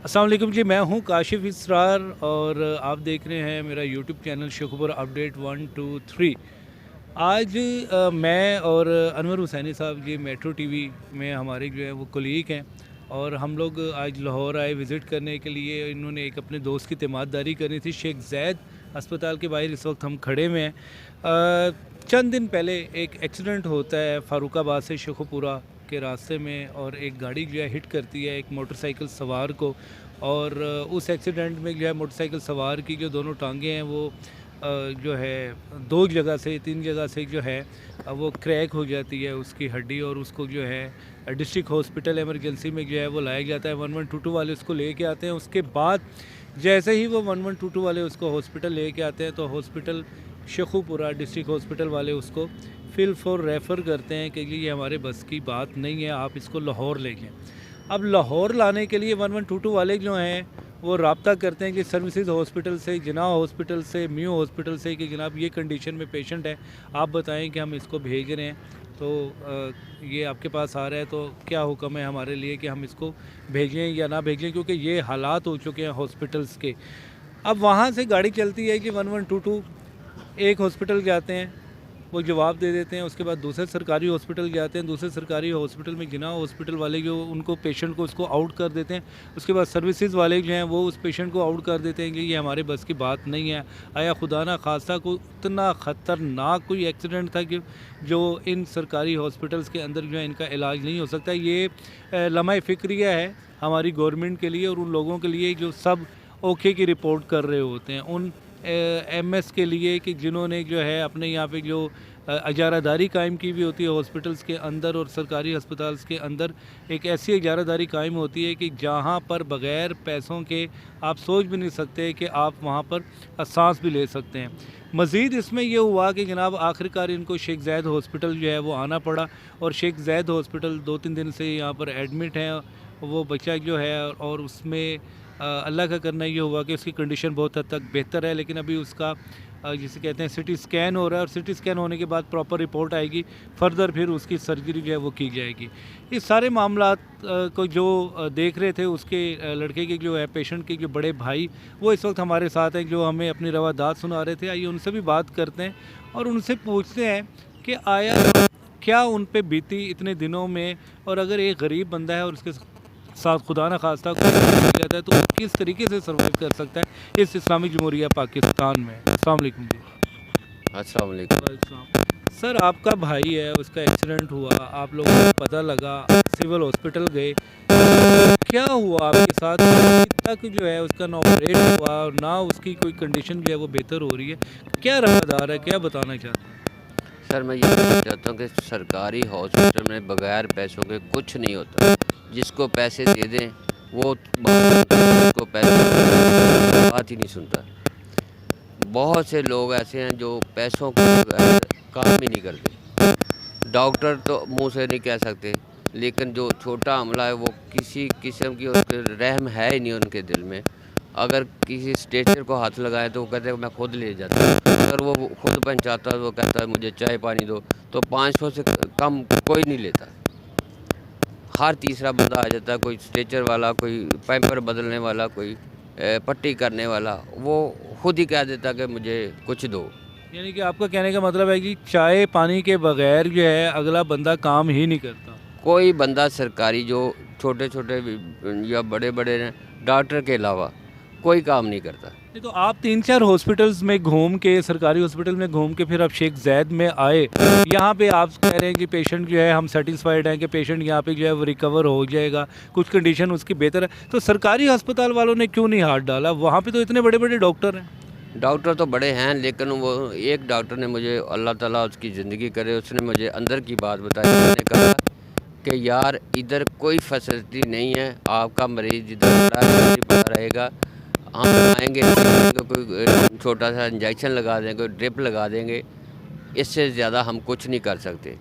अस्सलाम वालेकुम जी। मैं हूं काशिफ इसरार और आप देख रहे हैं मेरा यूट्यूब चैनल शेखुपुर अपडेट 123। आज मैं और अनवर हुसैनी साहब जी मेट्रो टीवी में हमारे जो है वो कोलीग हैं और हम लोग आज लाहौर आए विज़िट करने के लिए। इन्होंने एक अपने दोस्त की तीमारदारी करनी थी। शेख ज़ैद अस्पताल के बाहर इस वक्त हम खड़े हुए हैं। चंद दिन पहले एक एक्सीडेंट होता है फ़ारुखाबाद से शेखुपुरा के रास्ते में और एक गाड़ी जो है हिट करती है एक मोटरसाइकिल सवार को। और उस एक्सीडेंट में जो है मोटरसाइकिल सवार की जो दोनों टांगें हैं वो जो है दो जगह से तीन जगह से जो है वो क्रैक हो जाती है उसकी हड्डी, और उसको जो है डिस्ट्रिक्ट हॉस्पिटल इमरजेंसी में जो है वो लाया जाता है। 1122 वाले उसको लेके आते हैं। उसके बाद जैसे ही वो 1122 वाले उसको हॉस्पिटल लेके आते हैं तो हॉस्पिटल शेखुपुरा डिस्ट्रिक्ट हॉस्पिटल वाले उसको फिल फॉर रेफ़र करते हैं कि ये हमारे बस की बात नहीं है, आप इसको लाहौर ले जाएँ। अब लाहौर लाने के लिए 1122 वाले जो हैं वो रब्ता करते हैं कि सर्विसेज हॉस्पिटल से, जिना हॉस्पिटल से, मियो हॉस्पिटल से कि जनाब ये कंडीशन में पेशेंट है, आप बताएं कि हम इसको भेज रहे हैं तो ये आपके पास आ रहा है, तो क्या हुक्म है हमारे लिए कि हम इसको भेजें या ना भेजें, क्योंकि ये हालात हो चुके हैं हॉस्पिटल्स के। अब वहाँ से गाड़ी चलती है कि 1122 एक हॉस्पिटल जाते हैं, वो जवाब दे देते हैं। उसके बाद दूसरे सरकारी हॉस्पिटल जाते हैं, दूसरे सरकारी हॉस्पिटल में जिना हॉस्पिटल वाले जो उनको पेशेंट को उसको आउट कर देते हैं। उसके बाद सर्विसेज वाले जो हैं वो उस पेशेंट को आउट कर देते हैं कि ये हमारे बस की बात नहीं है। आया खुदा ना खास्ता को इतना ख़तरनाक कोई एक्सीडेंट था कि जो इन सरकारी हॉस्पिटल्स के अंदर जो है इनका इलाज नहीं हो सकता। ये लम्हा फ़िक्रिया है हमारी गवर्नमेंट के लिए और उन लोगों के लिए जो सब ओके की रिपोर्ट कर रहे होते हैं, उन एमएस के लिए कि जिन्होंने जो है अपने यहाँ पे जो इजारादारी कायम की भी होती है हॉस्पिटल्स के अंदर और सरकारी अस्पताल्स के अंदर। एक ऐसी इजारादारी कायम होती है कि जहाँ पर बग़ैर पैसों के आप सोच भी नहीं सकते कि आप वहाँ पर सांस भी ले सकते हैं। मज़ीद इसमें यह हुआ कि जनाब आखिरकार इनको शेख ज़ैद हॉस्पिटल जो है वो आना पड़ा और शेख ज़ैद हॉस्पिटल 2-3 दिन से यहाँ पर एडमिट हैं। वो बच्चा जो है और उसमें अल्लाह का करना ये हुआ कि उसकी कंडीशन बहुत हद तक बेहतर है, लेकिन अभी उसका जिसे कहते हैं सिटी स्कैन हो रहा है और सिटी स्कैन होने के बाद प्रॉपर रिपोर्ट आएगी, फर्दर फिर उसकी सर्जरी जो है वो की जाएगी। इस सारे मामलात को जो देख रहे थे उसके लड़के के जो है पेशेंट के जो बड़े भाई वो इस वक्त हमारे साथ हैं, जो हमें अपनी रवादात सुना रहे थे। आइए उनसे भी बात करते हैं और उनसे पूछते हैं कि आया क्या उन पे बीती इतने दिनों में, और अगर एक गरीब बंदा है और उसके साथ खुदा न खास्ता कोई हो जाता है तो किस तरीके से सर्वाइव कर सकता है इस इस्लामिक जमहूरिया पाकिस्तान में। अस्सलाम वालेकुम जी। अस्सलाम वालेकुम। वालेकुम। सर आपका भाई है, उसका एक्सीडेंट हुआ, आप लोगों को पता लगा, सिविल हॉस्पिटल गए, क्या हुआ आपके साथ? अभी तक जो है उसका ना ऑपरेट हुआ और ना उसकी कोई कंडीशन जो है वो बेहतर हो रही है, क्या रवादार है, क्या बताना चाहते हैं? सर मैं ये कहना चाहता हूँ कि सरकारी हॉस्पिटल में बगैर पैसों के कुछ नहीं होता। जिसको पैसे दे दें वो उसको पैसे बात ही नहीं सुनता। बहुत से लोग ऐसे हैं जो पैसों के बगैर काम ही नहीं करते। डॉक्टर तो मुंह से नहीं कह सकते, लेकिन जो छोटा हमला है वो किसी किस्म की उसके रहम है ही नहीं उनके दिल में। अगर किसी स्ट्रेचर को हाथ लगाए तो वो कहते हैं मैं खुद ले जाता हूँ। अगर वो खुद पहुँचाता है वो कहता है मुझे चाय पानी दो, तो 500 से कम कोई नहीं लेता। हर तीसरा बंदा आ जाता है, कोई स्ट्रेचर वाला, कोई पैम्पर बदलने वाला, कोई पट्टी करने वाला, वो खुद ही कह देता कि मुझे कुछ दो। यानी कि आपका कहने का मतलब है कि चाय पानी के बगैर जो है अगला बंदा काम ही नहीं करता। कोई बंदा सरकारी जो छोटे छोटे या बड़े बड़े डॉक्टर के अलावा कोई काम नहीं करता। नहीं तो आप 3-4 हॉस्पिटल्स में घूम के, सरकारी हॉस्पिटल में घूम के फिर आप शेख ज़ैद में आए। यहाँ पे आप कह रहे हैं कि पेशेंट जो है हम सेटिस्फाइड हैं कि पेशेंट यहाँ पे जो है वो रिकवर हो जाएगा, कुछ कंडीशन उसकी बेहतर है, तो सरकारी अस्पताल वालों ने क्यों नहीं हाथ डाला? वहाँ पे तो इतने बड़े बड़े डॉक्टर हैं। डॉक्टर तो बड़े हैं, लेकिन वो एक डॉक्टर ने मुझे, अल्लाह ताला उसकी ज़िंदगी करे, उसने मुझे अंदर की बात बताई। उसने कहा कि यार इधर कोई फैसिलिटी नहीं है, आपका मरीज़ इधर पड़ा रहेगा, हम आएंगे कोई छोटा सा इंजेक्शन लगा देंगे, कोई ड्रिप लगा देंगे, इससे ज़्यादा हम कुछ नहीं कर सकते।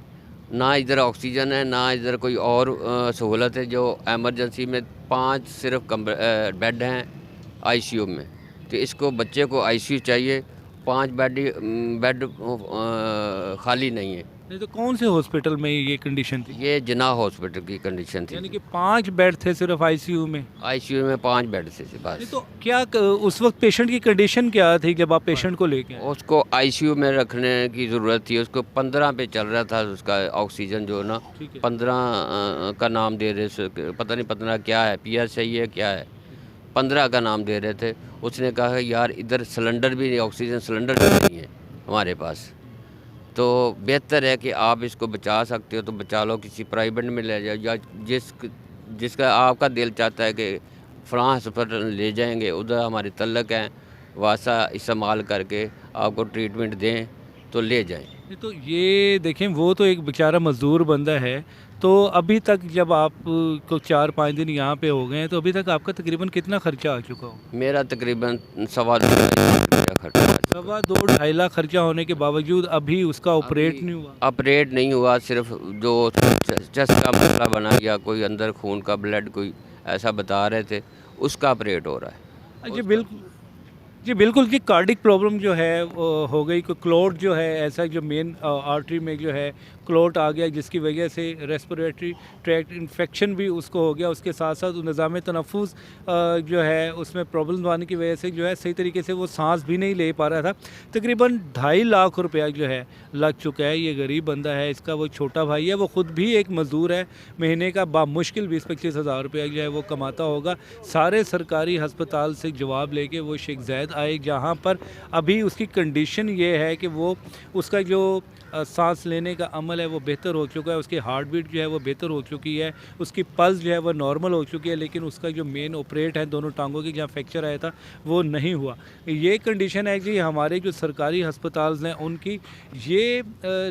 ना इधर ऑक्सीजन है, ना इधर कोई और सहूलत है। जो एमरजेंसी में 5 सिर्फ बेड हैं आईसीयू में, तो इसको बच्चे को आईसीयू चाहिए, 5 बेड खाली नहीं है। नहीं तो कौन से हॉस्पिटल में ये कंडीशन थी? ये जिन्ना हॉस्पिटल की कंडीशन यानी थी। कि 5 बेड थे सिर्फ आईसीयू में? आईसीयू में 5 बेड थे नहीं बस। तो क्या उस वक्त पेशेंट की कंडीशन क्या थी जब आप पेशेंट को लेके आए? उसको आईसीयू में रखने की ज़रूरत थी। उसको 15 पे चल रहा था उसका ऑक्सीजन जो ना, ठीक है। 15 का नाम दे रहे थे, पता नहीं 15 क्या है, PSI है क्या है, 15 का नाम दे रहे थे। उसने कहा यार इधर सिलेंडर भी नहीं, ऑक्सीजन सिलेंडर भी नहीं है हमारे पास, तो बेहतर है कि आप इसको बचा सकते हो तो बचा लो, किसी प्राइवेट में ले जाओ, या जिसका आपका दिल चाहता है कि फ़लाँ हॉस्पिटल ले जाएंगे, उधर हमारे तल्लक हैं, वासा इस्तेमाल करके आपको ट्रीटमेंट दें तो ले जाएं। नहीं तो ये देखें, वो तो एक बेचारा मज़दूर बंदा है, तो अभी तक जब आप को 4-5 दिन यहाँ पे हो गए हैं, तो अभी तक आपका तकरीबन कितना खर्चा आ चुका हो? मेरा तकरीबन 2.25 खर्चा आ चुका। 2.5-2.5 लाख खर्चा होने के बावजूद अभी उसका ऑपरेट नहीं हुआ? ऑपरेट नहीं हुआ, सिर्फ जो चेस्ट का मसला बना या कोई अंदर खून का ब्लड कोई ऐसा बता रहे थे, उसका ऑपरेट हो रहा है। जी बिल्कुल, जी बिल्कुल जी। कार्डिक प्रॉब्लम जो है वो हो गई, कोई क्लोट जो है ऐसा जो मेन आर्टरी में जो है क्लोट आ गया, जिसकी वजह से रेस्पिरेटरी ट्रैक्ट इन्फेक्शन भी उसको हो गया। उसके साथ साथ निज़ाम तनफ़ुस जो है उसमें प्रॉब्लम आने की वजह से जो है सही तरीके से वो सांस भी नहीं ले पा रहा था। तकरीबन 2.5 लाख रुपया जो है लग चुका है। ये गरीब बंदा है, इसका वो छोटा भाई है, वो ख़ुद भी एक मज़दूर है, महीने का बामुश्किल 20-25 हज़ार रुपया जो है वो कमाता होगा। सारे सरकारी हस्पताल से जवाब लेके वो शेख ज़ायद आए, जहाँ पर अभी उसकी कंडीशन ये है कि वो उसका जो सांस लेने का अमल है वो बेहतर हो चुका है, उसकी हार्ट बीट जो है वो बेहतर हो चुकी है, उसकी पल्स जो है वो नॉर्मल हो चुकी है, लेकिन उसका जो मेन ऑपरेट है दोनों टांगों की जहाँ फ्रैक्चर आया था वो नहीं हुआ। ये कंडीशन है जी हमारे जो सरकारी हस्पताल हैं उनकी। ये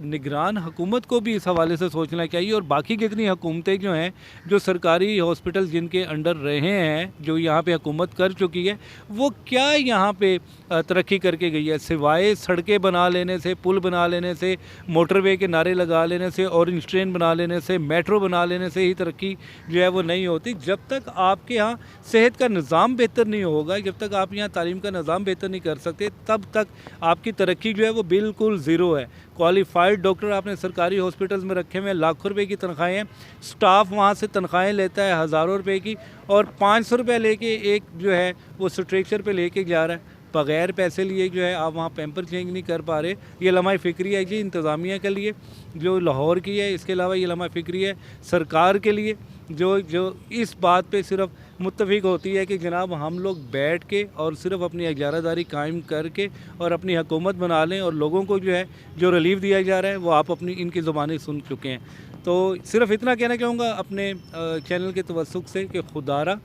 निगरान हुकूमत को भी इस हवाले से सोचना चाहिए, और बाकी कितनी हुकूमतें जो हैं, जो सरकारी हॉस्पिटल जिनके अंडर रहे हैं, जो यहाँ पे हुकूमत कर चुकी है, वो क्या यहाँ पे तरक्की करके गई है? सिवाय सड़कें बना लेने से, पुल बना लेने से, मोटरवे के नारे लगा लेने से, ऑरेंज ट्रेन बना लेने से, मेट्रो बना लेने से ही तरक्की जो है वो नहीं होती। जब तक आपके यहाँ सेहत का निज़ाम बेहतर नहीं होगा, जब तक आप यहाँ तालीम का निज़ाम बेहतर नहीं कर सकते, तब तक आपकी तरक्की जो है वो बिल्कुल ज़ीरो है। क्वालिफाइड डॉक्टर आपने सरकारी हॉस्पिटल्स में रखे हुए हैं, लाखों रुपए की तनख्वाहें हैं, स्टाफ वहाँ से तनख्वाहें लेता है हज़ारों रुपए की, और 500 रुपये लेके एक जो है वो स्ट्रेचर पे लेके जा रहा है। बग़ैर पैसे लिए जो है आप वहाँ पैम्पर चेंज नहीं कर पा रहे। ये लम्हा फ़िक्री है जी इंतज़ामिया के लिए जो लाहौर की है, इसके अलावा ये लम्हा फ़िक्री है सरकार के लिए, जो इस बात पे सिर्फ मुत्तफ़िक होती है कि जनाब हम लोग बैठ के और सिर्फ अपनी इजारादारी कायम करके और अपनी हुकूमत बना लें, और लोगों को जो है जो रिलीफ दिया जा रहा है वो आप अपनी इनकी ज़ुबानें सुन चुके हैं। तो सिर्फ इतना कहना चाहूँगा अपने चैनल के तवस्सुक से कि खुदारा,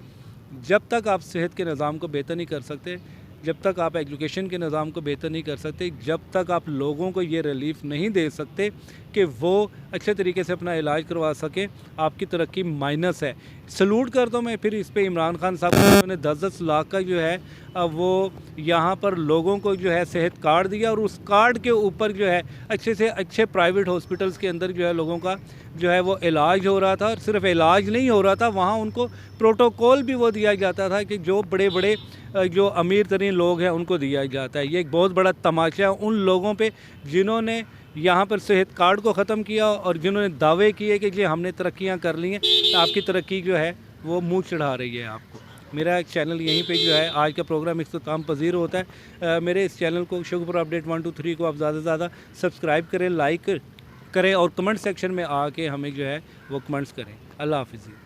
जब तक आप सेहत के निज़ाम को बेहतर नहीं कर सकते, जब तक आप एजुकेशन के निज़ाम को बेहतर नहीं कर सकते, जब तक आप लोगों को ये रिलीफ नहीं दे सकते कि वो अच्छे तरीके से अपना इलाज करवा सके, आपकी तरक्की माइनस है। सलूट करता हूँ मैं फिर इस पे इमरान खान साहब, उन्होंने 10-10 लाख का जो है वो यहाँ पर लोगों को जो है सेहत कार्ड दिया, और उस कार्ड के ऊपर जो है अच्छे से अच्छे प्राइवेट हॉस्पिटल्स के अंदर जो है लोगों का जो है वो इलाज हो रहा था। और सिर्फ इलाज नहीं हो रहा था, वहाँ उनको प्रोटोकॉल भी वो दिया जाता था कि जो बड़े बड़े जो अमीर तरीन लोग हैं उनको दिया जाता है। ये एक बहुत बड़ा तमाशा है उन लोगों पे जिन्होंने यहाँ पर सेहत कार्ड को ख़त्म किया और जिन्होंने दावे किए कि जी हमने तरक्कियाँ कर ली हैं। आपकी तरक्की जो है वो मुँह चढ़ा रही है आपको। मेरा चैनल यहीं पे जो है आज का प्रोग्राम इख्तिताम पजीर होता है। मेरे इस चैनल को शेखुपुर अपडेट 1 2 3 को आप ज़्यादा से ज़्यादा सब्सक्राइब करें, लाइक करें, और कमेंट सेक्शन में आके हमें जो है वो कमेंट्स करें। अल्लाह हाफ़िज़।